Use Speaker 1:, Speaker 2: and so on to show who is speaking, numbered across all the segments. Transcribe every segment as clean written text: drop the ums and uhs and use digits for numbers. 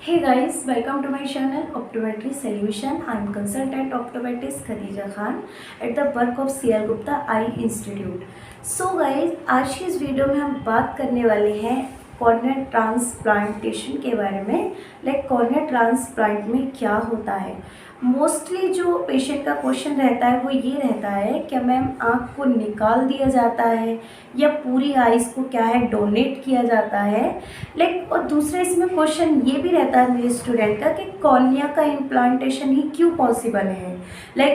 Speaker 1: Hey guys, welcome to my channel Optometry Solution. I am consultant optometrist Khadija Khan at the work of CL Gupta Eye Institute. So guys, आज की इस video में हम बात करने वाले हैं कॉर्निया ट्रांसप्लांटेशन के बारे में। कॉर्निया ट्रांसप्लांट में क्या होता है। मोस्टली जो पेशेंट का क्वेश्चन रहता है वो ये रहता है क्या मैम आँख को निकाल दिया जाता है या पूरी आइज़ को क्या है डोनेट किया जाता है। और दूसरा इसमें क्वेश्चन ये भी रहता है मेरे स्टूडेंट का कि कॉर्निया का इम्प्लांटेशन ही क्यों पॉसिबल है।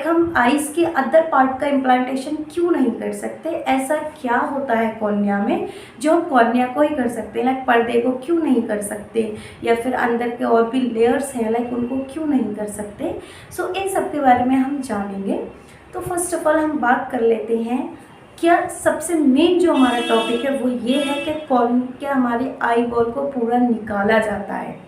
Speaker 1: हम आइज़ के अदर पार्ट का इम्प्लांटेशन क्यों नहीं कर सकते। ऐसा क्या होता है कॉर्निया में जो हम कॉर्निया को ही कर सकते हैं। पर्दे को क्यों नहीं कर सकते या फिर अंदर के और भी लेयर्स हैं उनको क्यों नहीं कर सकते। इन सब के बारे में हम जानेंगे। तो फर्स्ट ऑफ ऑल हम बात कर लेते हैं क्या सबसे मेन जो हमारा टॉपिक है वो ये है कि क्या हमारे आई बॉल को पूरा निकाला जाता है।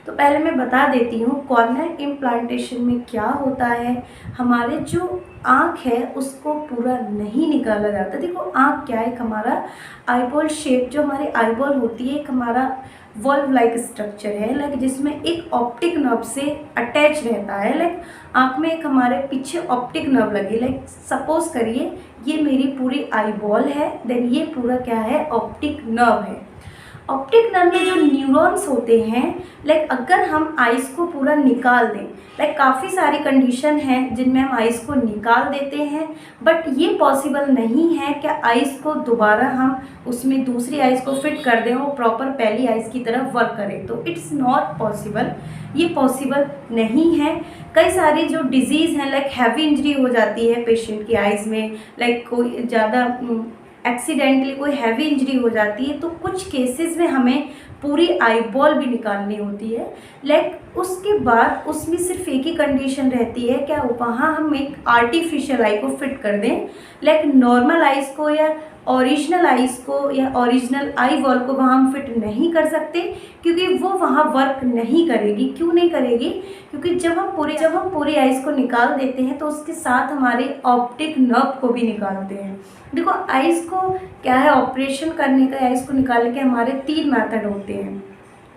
Speaker 1: तो पहले मैं बता देती हूँ कॉर्निया इम्प्लांटेशन में क्या होता है। हमारे जो आँख है उसको पूरा नहीं निकाला जाता। देखो आँख क्या है, हमारा आईबॉल शेप जो हमारी आईबॉल होती है एक हमारा वॉल्व लाइक स्ट्रक्चर है जिसमें एक ऑप्टिक नर्व से अटैच रहता है। आँख में एक हमारे पीछे ऑप्टिक नर्व लगी। सपोज करिए ये मेरी पूरी आईबॉल है, देन ये पूरा क्या है ऑप्टिक नर्व है। ऑप्टिक नर्व में जो न्यूरॉन्स होते हैं अगर हम आइज़ को पूरा निकाल दें काफ़ी सारी कंडीशन हैं जिनमें हम आइज़ को निकाल देते हैं, बट ये पॉसिबल नहीं है कि आइज़ को दोबारा हम उसमें दूसरी आइज़ को फिट कर दें और प्रॉपर पहली आइज़ की तरह वर्क करें। तो इट्स नॉट पॉसिबल, ये पॉसिबल नहीं है। कई सारी जो डिजीज़ हैं हैवी इंजरी हो जाती है पेशेंट की आइज़ में, कोई ज़्यादा एक्सीडेंटली कोई हैवी इंजरी हो जाती है तो कुछ केसेस में हमें पूरी आईबॉल भी निकालनी होती है। उसके बाद उसमें सिर्फ एक ही कंडीशन रहती है क्या वहाँ हम एक आर्टिफिशियल आई को फिट कर दें। नॉर्मल आइज़ को या ओरिजिनल आइज़ को या ओरिजिनल आई बॉल को वहाँ हम फिट नहीं कर सकते क्योंकि वो वहाँ वर्क नहीं करेगी। क्यों नहीं करेगी? क्योंकि जब हम पूरी आइज़ को निकाल देते हैं तो उसके साथ हमारे ऑप्टिक नर्व को भी निकालते हैं। देखो आइज़ को क्या है ऑपरेशन करने का, आइज़ को निकालने के हमारे 3 मेथड होते हैं,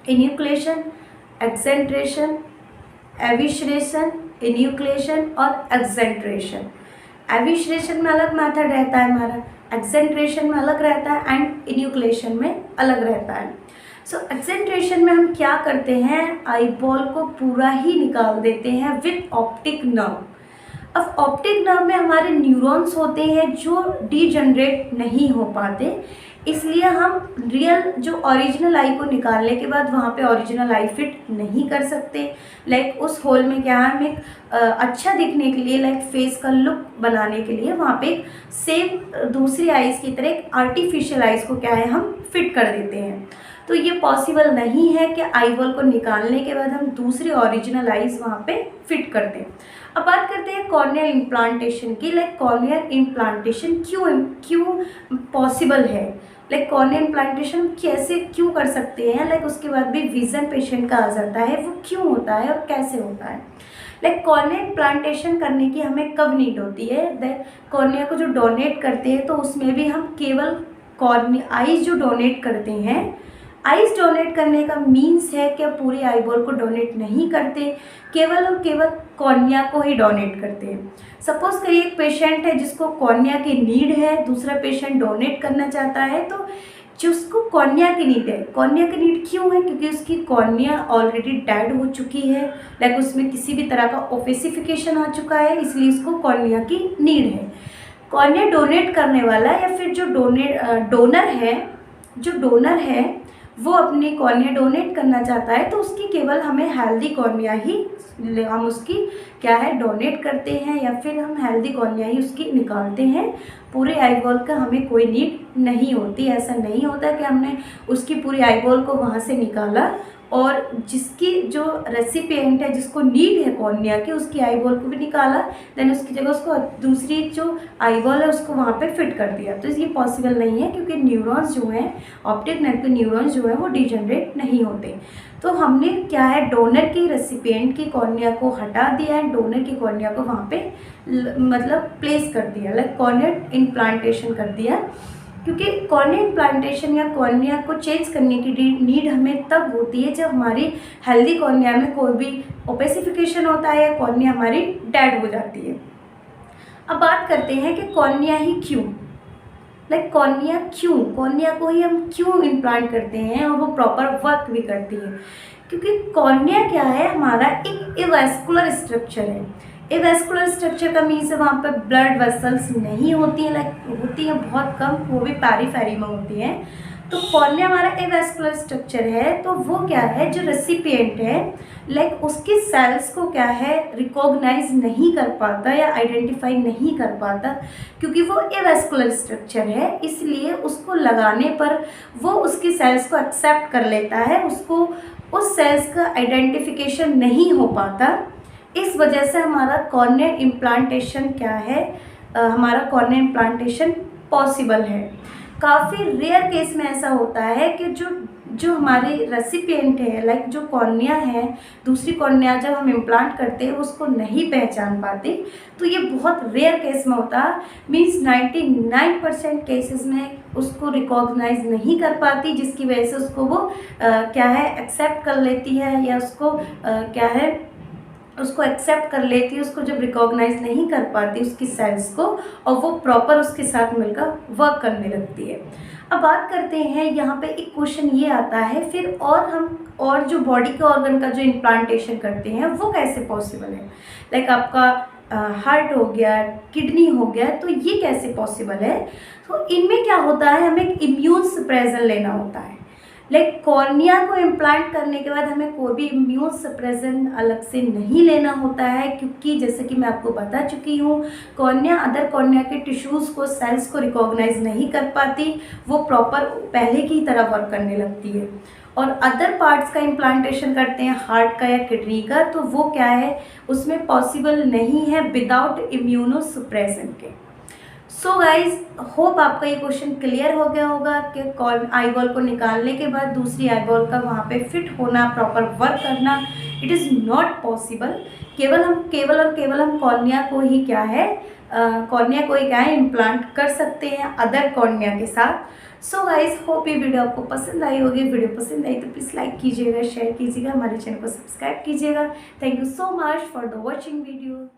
Speaker 1: इन्यूक्लेशन, एक्सेंट्रेशन, एविश्रेशन, इन्यूक्लेशन और एक्सेंट्रेशन। एविश्रेशन में अलग मेथड रहता है हमारा, एक्सेंट्रेशन में अलग रहता है एंड इन्यूक्लेशन में अलग रहता है। एक्सेंट्रेशन में हम क्या करते हैं आईबॉल को पूरा ही निकाल देते हैं विथ ऑप्टिक नर्व। अब ऑप्टिक नर्व में हमारे न्यूरॉन्स होते हैं जो डीजनरेट नहीं हो पाते, इसलिए हम रियल जो ओरिजिनल आई को निकालने के बाद वहाँ पे ओरिजिनल आई फिट नहीं कर सकते। उस होल में क्या है हम एक अच्छा दिखने के लिए फेस का लुक बनाने के लिए वहाँ पे सेम दूसरी आइज़ की तरह एक आर्टिफिशियल आइज़ को क्या है हम फिट कर देते हैं। तो ये पॉसिबल नहीं है कि आईबॉल को निकालने के बाद हम दूसरी ओरिजिनल आइज़ वहाँ पे फिट कर दें। अब बात करते हैं कॉर्नियल इम्प्लांटेशन की। कॉर्नियल इम्प्लांटेशन क्यों पॉसिबल है, कॉर्नियल इम्प्लांटेशन कैसे क्यों कर सकते हैं, उसके बाद भी विज़न पेशेंट का आ जाता है वो क्यों होता है और कैसे होता है। कॉर्निया इम्प्लांटेशन करने की हमें कब नीड होती है। कॉर्निया को जो डोनेट करते हैं तो उसमें भी हम केवल कॉर्निया आइज़ जो डोनेट करते हैं, आइज़ डोनेट करने का मीन्स है कि पूरी आईबॉल को डोनेट नहीं करते, केवल और केवल कॉर्निया को ही डोनेट करते हैं। सपोज करिए एक पेशेंट है जिसको कॉर्निया की नीड है, दूसरा पेशेंट डोनेट करना चाहता है, तो जिसको कॉर्निया की नीड है, कॉर्निया की नीड क्यों है क्योंकि उसकी कॉर्निया ऑलरेडी डेड हो चुकी है, उसमें किसी भी तरह का ओफेसिफिकेशन आ चुका है, इसलिए उसको कॉर्निया की नीड है। कॉर्निया डोनेट करने वाला या फिर जो डोनर है वो अपनी कॉर्निया डोनेट करना चाहता है तो उसकी केवल हमें हेल्दी कॉर्निया ही हम उसकी क्या है डोनेट करते हैं या फिर हम हेल्दी कॉर्निया ही उसकी निकालते हैं। पूरे आईबॉल का हमें कोई नीड नहीं होती। ऐसा नहीं होता कि हमने उसकी पूरी आईबॉल को वहाँ से निकाला और जिसकी जो रेसिपिएंट है जिसको नीड है कॉर्निया की उसकी आईबॉल को भी निकाला, देन उसकी जगह उसको दूसरी जो आईबॉल है उसको वहाँ पे फिट कर दिया। तो ये पॉसिबल नहीं है क्योंकि न्यूरॉन्स जो हैं ऑप्टिक नर्व के न्यूरॉन्स जो है वो डिजनरेट नहीं होते। तो हमने क्या है डोनर की रेसिपिएंट की कॉर्निया को हटा दिया है, डोनर की कॉर्निया को वहाँ पे प्लेस कर दिया, कॉर्निया इम्प्लांटेशन कर दिया। क्योंकि कॉर्निया इम्प्लांटेशन या कॉर्निया को चेंज करने की नीड हमें तब होती है जब हमारी हेल्दी कॉर्निया में कोई भी ओपेसिफिकेशन होता है या कॉर्निया हमारी डेड हो जाती है। अब बात करते हैं कि कॉर्निया ही क्यों, कॉर्निया को ही हम क्यों इम्प्लांट करते हैं और वो प्रॉपर वर्क भी करती है। क्योंकि कॉर्निया क्या है, हमारा एक एवास्कुलर स्ट्रक्चर है। एवास्कुलर स्ट्रक्चर का मीन्स है वहाँ पर ब्लड वेसल्स नहीं होती हैं, होती हैं बहुत कम, वो भी पेरिफेरी में होती हैं। तो कॉर्निया हमारा एवास्कुलर स्ट्रक्चर है, तो वो क्या है, जो रेसिपिएंट है उसके सेल्स को क्या है रिकॉग्नाइज नहीं कर पाता या आइडेंटिफाई नहीं कर पाता, क्योंकि वो एवास्कुलर स्ट्रक्चर है। इसलिए उसको लगाने पर वो उसकी सेल्स को एक्सेप्ट कर लेता है, उसको उस सेल्स का आइडेंटिफिकेशन नहीं हो पाता। इस वजह से हमारा कॉर्निया इम्प्लांटेशन क्या है, हमारा कॉर्निया इम्प्लांटेशन पॉसिबल है। काफ़ी रेयर केस में ऐसा होता है कि जो हमारे रेसिपिएंट है जो कॉर्निया है, दूसरी कॉर्निया जब हम इम्प्लांट करते हैं उसको नहीं पहचान पाते। तो ये बहुत रेयर केस में होता है, मीन्स 99% केसेस में उसको रिकॉग्नाइज नहीं कर पाती, जिसकी वजह से उसको वो क्या है एक्सेप्ट कर लेती है या उसको क्या है उसको एक्सेप्ट कर लेती है, उसको जब रिकॉग्नाइज नहीं कर पाती उसकी सेल्स को, और वो प्रॉपर उसके साथ मिलकर वर्क करने लगती है। अब बात करते हैं, यहाँ पे एक क्वेश्चन ये आता है फिर और जो बॉडी के ऑर्गन का जो इम्प्लांटेशन करते हैं वो कैसे पॉसिबल है। आपका हार्ट हो गया, किडनी हो गया, तो ये कैसे पॉसिबल है। तो इनमें क्या होता है, हमें इम्यून सप्रेशन लेना होता है। कॉर्निया को इम्प्लांट करने के बाद हमें कोई भी इम्यून सप्रेशन अलग से नहीं लेना होता है, क्योंकि जैसे कि मैं आपको बता चुकी हूँ, कॉर्निया अदर कॉर्निया के टिश्यूज़ को, सेल्स को रिकॉग्नाइज नहीं कर पाती, वो प्रॉपर पहले की तरह वर्क करने लगती है। और अदर पार्ट्स का इम्प्लांटेशन करते हैं, हार्ट का या किडनी का, तो वो क्या है, उसमें पॉसिबल नहीं है विदाउट इम्यूनो सप्रेशन के। सो गाइज, होप आपका ये क्वेश्चन क्लियर हो गया होगा कि आई बॉल को निकालने के बाद दूसरी आई बॉल का वहाँ पे फिट होना, प्रॉपर वर्क करना, इट इज़ नॉट पॉसिबल। केवल हम कॉर्निया को ही क्या है इम्प्लांट कर सकते हैं अदर कॉर्निया के साथ। सो गाइज, होप ये वीडियो आपको पसंद आई होगी। वीडियो पसंद आई तो प्लीज़ लाइक कीजिएगा, शेयर कीजिएगा, हमारे चैनल को सब्सक्राइब कीजिएगा। Thank you so much for the watching video.